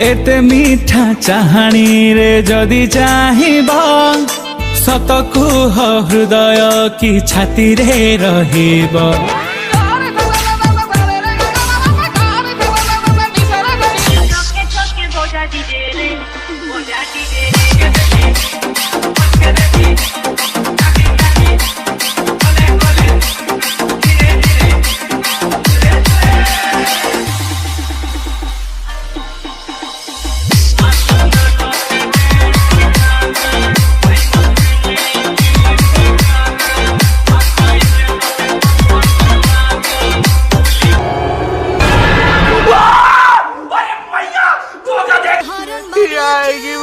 एते मीठा चाहाणी रे जदि चाहिब सत कुह हृदय कि छाती रे रहिब। Ay, qué